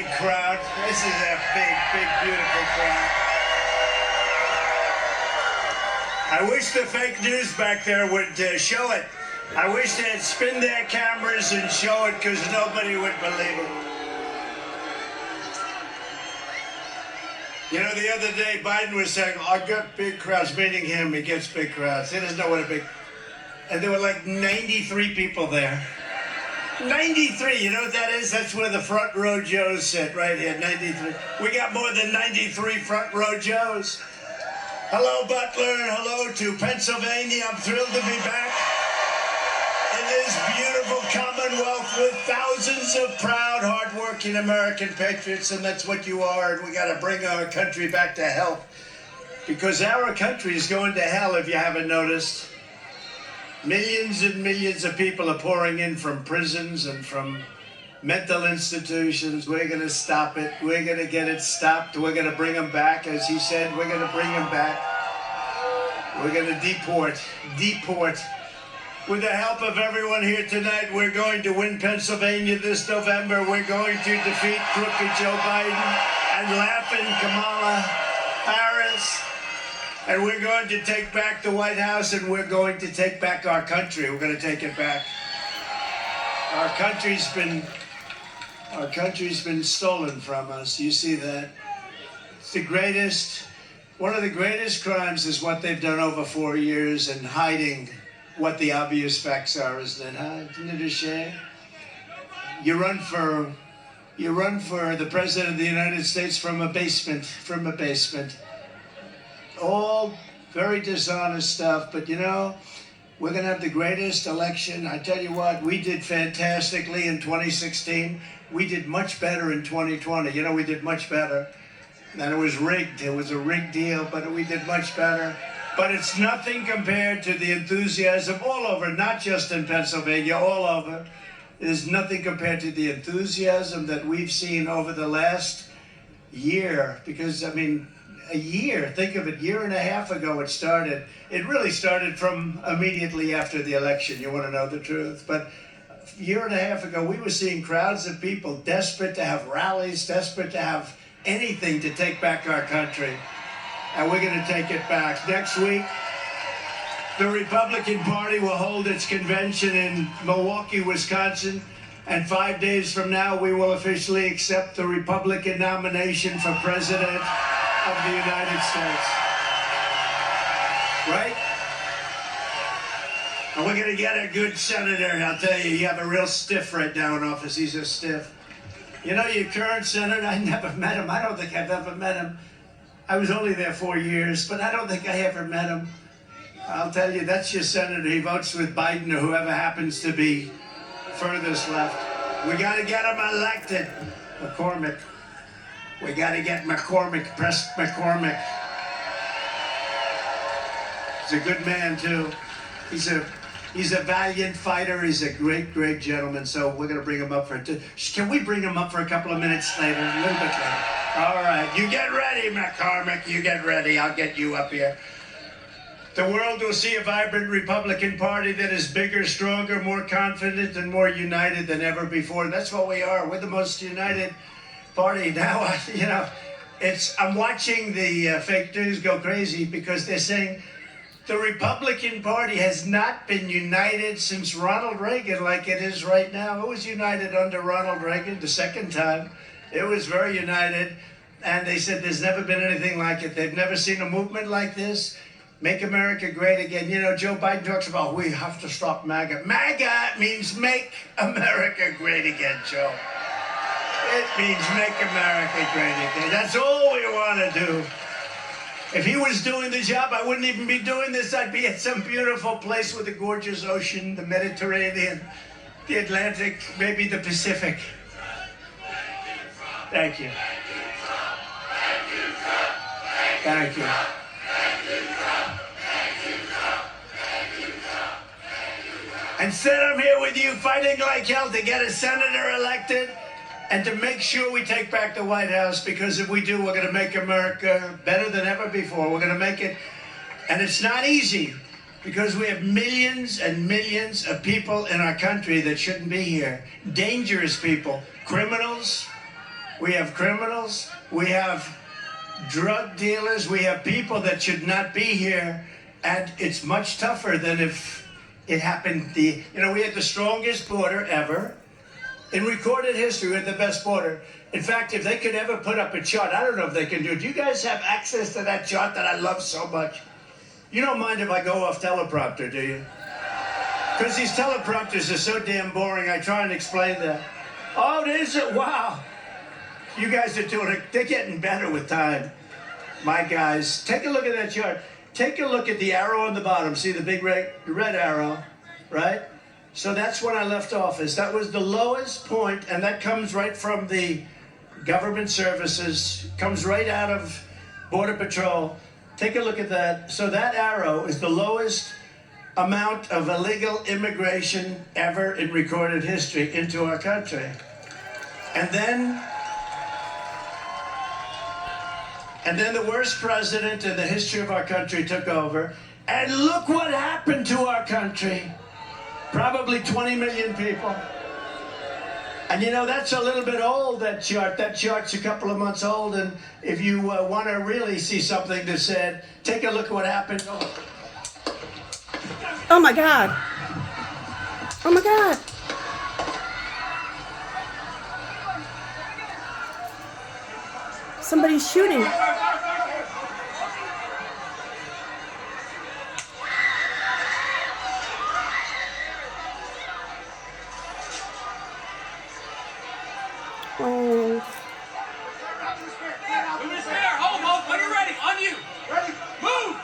big crowd. This is a big, big, beautiful crowd. I wish the fake news back there would show it. I wish they'd spin their cameras and show it, because nobody would believe it. You know, the other day, Biden was saying, I got big crowds, meaning him, he gets big crowds. He doesn't know what a big... And there were like 93 people there. 93, you know what that is? That's where the front row Joes sit, right here, 93. We got more than 93 front row Joes. Hello, Butler, and hello to Pennsylvania. I'm thrilled to be back in this beautiful Commonwealth with thousands of proud, hardworking American patriots, and that's what you are, and we got to bring our country back to health, because our country is going to hell, if you haven't noticed. Millions and millions of people are pouring in from prisons and from mental institutions. We're going to stop it. We're going to get it stopped. We're going to bring them back. As he said, we're going to bring them back. We're going to deport. With the help of everyone here tonight, we're going to win Pennsylvania this November. We're going to defeat crooked Joe Biden and laughing Kamala Harris. And we're going to take back the White House, and we're going to take back our country. We're going to take it back. Our country's been stolen from us. You see that? It's the greatest, one of the greatest crimes is what they've done over 4 years and hiding what the obvious facts are, isn't it? Huh? Isn't it a shame? You run for the President of the United States from a basement. All very dishonest stuff, but you know, we're going to have the greatest election. I tell you what, we did fantastically in 2016. We did much better in 2020. You know, we did much better. And it was rigged. It was a rigged deal, but we did much better. But it's nothing compared to the enthusiasm all over, not just in Pennsylvania, all over. It is nothing compared to the enthusiasm that we've seen over the last year, because, I mean, a year, think of it, year and a half ago it started. It really started from immediately after the election, you want to know the truth. But a year and a half ago, we were seeing crowds of people desperate to have rallies, desperate to have anything to take back our country. And we're going to take it back. Next week, the Republican Party will hold its convention in Milwaukee, Wisconsin. And 5 days from now, we will officially accept the Republican nomination for President of the United States. Right? And we're going to get a good senator. I'll tell you, you have a real stiff right now in office. He's a stiff. You know, your current senator, I never met him. I don't think I've ever met him. I was only there 4 years, but I don't think I ever met him. I'll tell you, that's your senator. He votes with Biden or whoever happens to be furthest left. We got to get him elected. McCormick. We got to get McCormick, Press McCormick. He's a good man, too. He's a valiant fighter. He's a great, great gentleman. So we're going to bring him up for it. Can we bring him up for a couple of minutes later? A little bit later. All right. You get ready, McCormick. You get ready. I'll get you up here. The world will see a vibrant Republican Party that is bigger, stronger, more confident, and more united than ever before. That's what we are. We're the most united party now. You know, I'm watching the fake news go crazy, because they're saying the Republican Party has not been united since Ronald Reagan like it is right now. It was united under Ronald Reagan the second time. It was very united, and they said there's never been anything like it. They've never seen a movement like this. Make America great again. You know, Joe Biden talks about we have to stop MAGA. MAGA means make America great again, Joe. It means make America great again. That's all we want to do. If he was doing the job, I wouldn't even be doing this. I'd be at some beautiful place with a gorgeous ocean, the Mediterranean, the Atlantic, maybe the Pacific. Thank you. Thank you. Instead, I'm here with you fighting like hell to get a senator elected and to make sure we take back the White House, because if we do, we're going to make America better than ever before. We're going to make it, and it's not easy, because we have millions and millions of people in our country that shouldn't be here. Dangerous people, criminals. We have criminals. We have drug dealers. We have people that should not be here. And it's much tougher than if it happened. We had the strongest border ever. In recorded history, we had the best border. In fact, if they could ever put up a chart, I don't know if they can do it. Do you guys have access to that chart that I love so much? You don't mind if I go off teleprompter, do you? Because these teleprompters are so damn boring, I try and explain that. Oh, is it? Wow. You guys are doing it. They're getting better with time. My guys, take a look at that chart. Take a look at the arrow on the bottom. See the big red arrow, right? So that's when I left office. That was the lowest point, and that comes right from the government services, comes right out of Border Patrol. Take a look at that. So that arrow is the lowest amount of illegal immigration ever in recorded history into our country. And then the worst president in the history of our country took over. And look what happened to our country. Probably 20 million people. And that's a little bit old, that chart. That chart's a couple of months old. And if you want to really see something that said, take a look at what happened. Oh my God. Oh my God. Somebody's shooting. Oh. Who's there? Hold, when you're ready. On you. Ready? Move.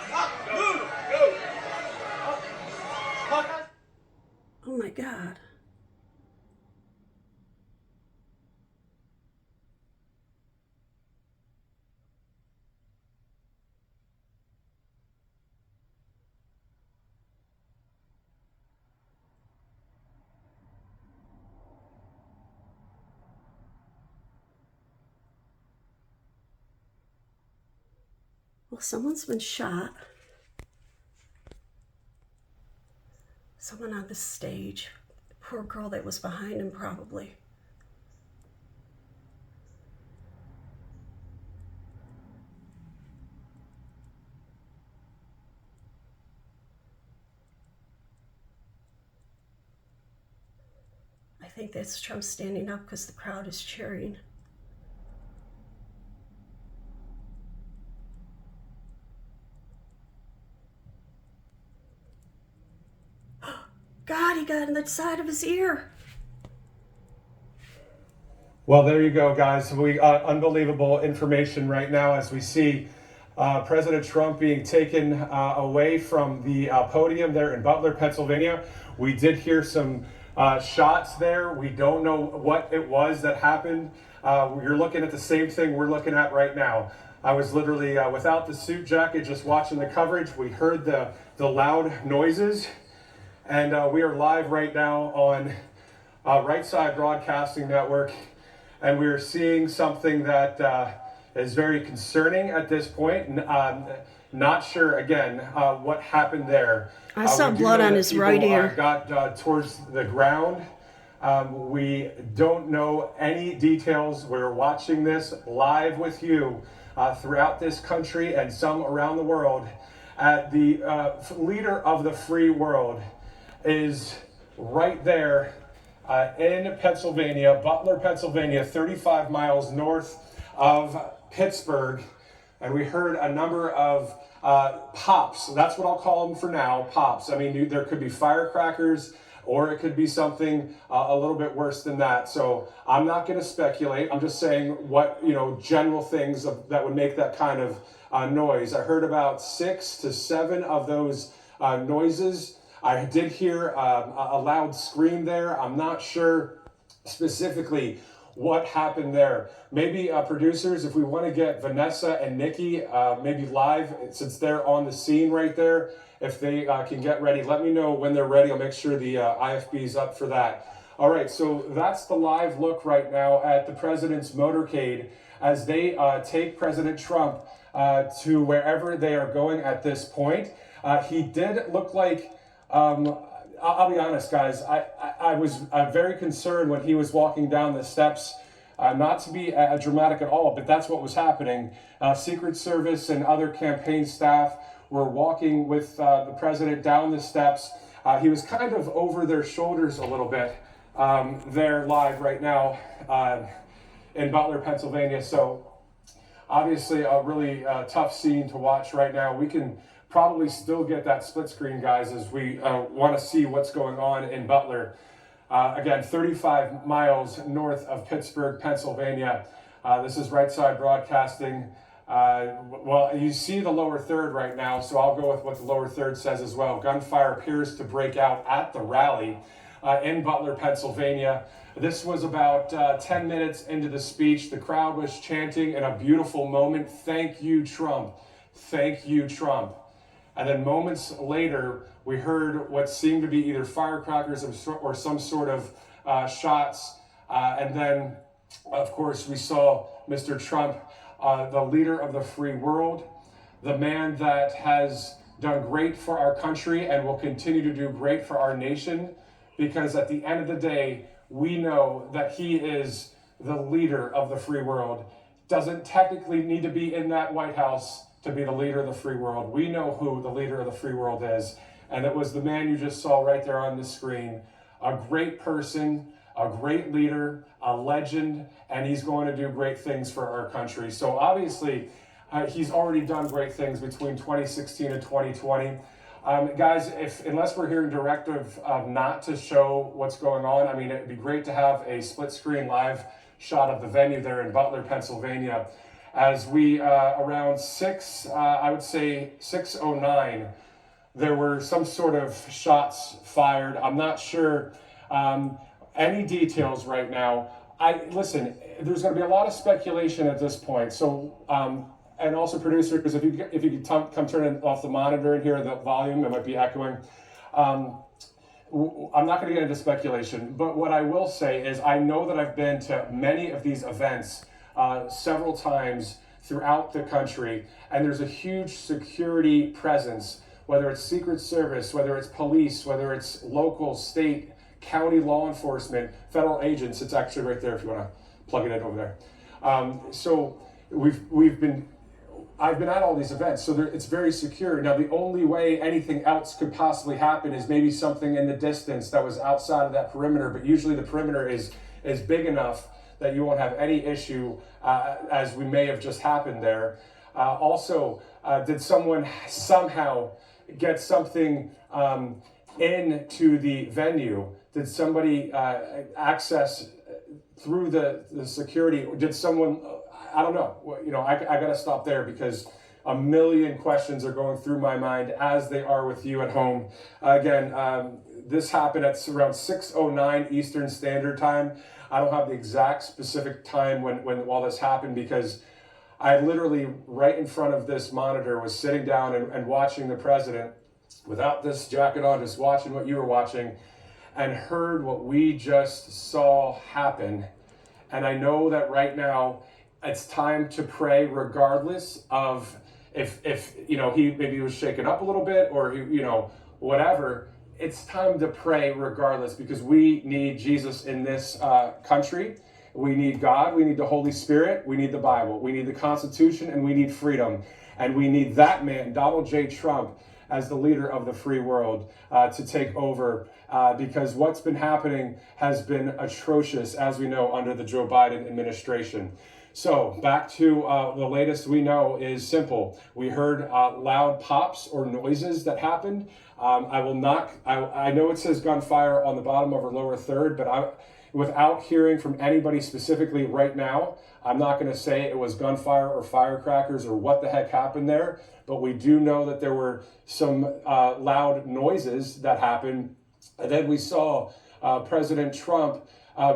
Move. Go. Oh my God. Well, someone's been shot. Someone on the stage. The poor girl that was behind him, probably. I think that's Trump standing up because the crowd is cheering. God, he got on the side of his ear. Well, there you go, guys. We got unbelievable information right now as we see President Trump being taken away from the podium there in Butler, Pennsylvania. We did hear some shots there. We don't know what it was that happened. You're looking at the same thing we're looking at right now. I was literally without the suit jacket, just watching the coverage. We heard the loud noises. And we are live right now on Right Side Broadcasting Network, and we are seeing something that is very concerning at this point. Not sure, again, what happened there. I saw blood on his right ear. Got towards the ground. We don't know any details. We're watching this live with you throughout this country and some around the world. The leader of the free world is right there in Pennsylvania, Butler, Pennsylvania, 35 miles north of Pittsburgh. And we heard a number of pops. That's what I'll call them for now, pops. I mean, there could be firecrackers, or it could be something a little bit worse than that. So I'm not going to speculate. I'm just saying what, general things that would make that kind of noise. I heard about 6 to 7 of those noises. I did hear a loud scream there. I'm not sure specifically what happened there. Maybe producers, if we want to get Vanessa and Nikki maybe live, since they're on the scene right there, if they can get ready, let me know when they're ready. I'll make sure the IFB's up for that. All right, so that's the live look right now at the president's motorcade as they take President Trump to wherever they are going at this point. He did look like, I'll be honest, guys, I was very concerned when he was walking down the steps Not to be dramatic at all, but that's what was happening. Secret Service and other campaign staff were walking with the president down the steps. He was kind of over their shoulders a little bit. They're live right now in Butler, Pennsylvania. So obviously a really tough scene to watch right now. We can probably still get that split screen, guys, as we want to see what's going on in Butler. Again, 35 miles north of Pittsburgh, Pennsylvania. This is Right Side Broadcasting. Well, you see the lower third right now, so I'll go with what the lower third says as well. Gunfire appears to break out at the rally in Butler, Pennsylvania. This was about 10 minutes into the speech. The crowd was chanting in a beautiful moment, "Thank you, Trump. Thank you, Trump." And then moments later, we heard what seemed to be either firecrackers or some sort of shots. And then, of course, we saw Mr. Trump, the leader of the free world, the man that has done great for our country and will continue to do great for our nation, because at the end of the day, we know that he is the leader of the free world. Doesn't technically need to be in that White House to be the leader of the free world. We know who the leader of the free world is, and it was the man you just saw right there on the screen. A great person, a great leader, a legend, and he's going to do great things for our country. So obviously, he's already done great things between 2016 and 2020. Guys, unless we're hearing directive not to show what's going on, I mean, it'd be great to have a split screen live shot of the venue there in Butler, Pennsylvania. As we, around I would say 6:09, there were some sort of shots fired. I'm not sure any details right now. Listen, there's going to be a lot of speculation at this point. So, and also producers, if you could come turn off the monitor and hear the volume, it might be echoing. I'm not going to get into speculation, but what I will say is I know that I've been to many of these events several times throughout the country, and there's a huge security presence, whether it's Secret Service, whether it's police, whether it's local, state, county law enforcement, federal agents. It's actually right there if you want to plug it in over there. So I've been at all these events, so it's very secure. Now, the only way anything else could possibly happen is maybe something in the distance that was outside of that perimeter, but usually the perimeter is big enough that you won't have any issue, as we may have just happened there. Also, did someone somehow get something into the venue? Did somebody access through the security? Did someone, I don't know. I got to stop there because a million questions are going through my mind, as they are with you at home. Again, this happened at around 6:09 Eastern Standard Time. I don't have the exact specific time while this happened, because I literally, right in front of this monitor, was sitting down and watching the president without this jacket on, just watching what you were watching, and heard what we just saw happen. And I know that right now it's time to pray, regardless of if he maybe was shaken up a little bit, or whatever. It's time to pray regardless, because we need Jesus in this country. We need God, we need the Holy Spirit, we need the Bible, we need the Constitution, and we need freedom. And we need that man, Donald J. Trump, as the leader of the free world to take over, because what's been happening has been atrocious, as we know, under the Joe Biden administration. So back to the latest we know is simple. We heard loud pops or noises that happened. I know it says gunfire on the bottom of our lower third, but without hearing from anybody specifically right now, I'm not going to say it was gunfire or firecrackers or what the heck happened there, but we do know that there were some loud noises that happened. And then we saw President Trump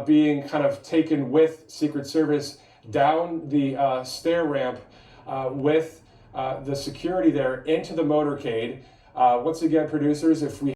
being kind of taken with Secret Service down the stair ramp with the security there into the motorcade. Once again, producers, if we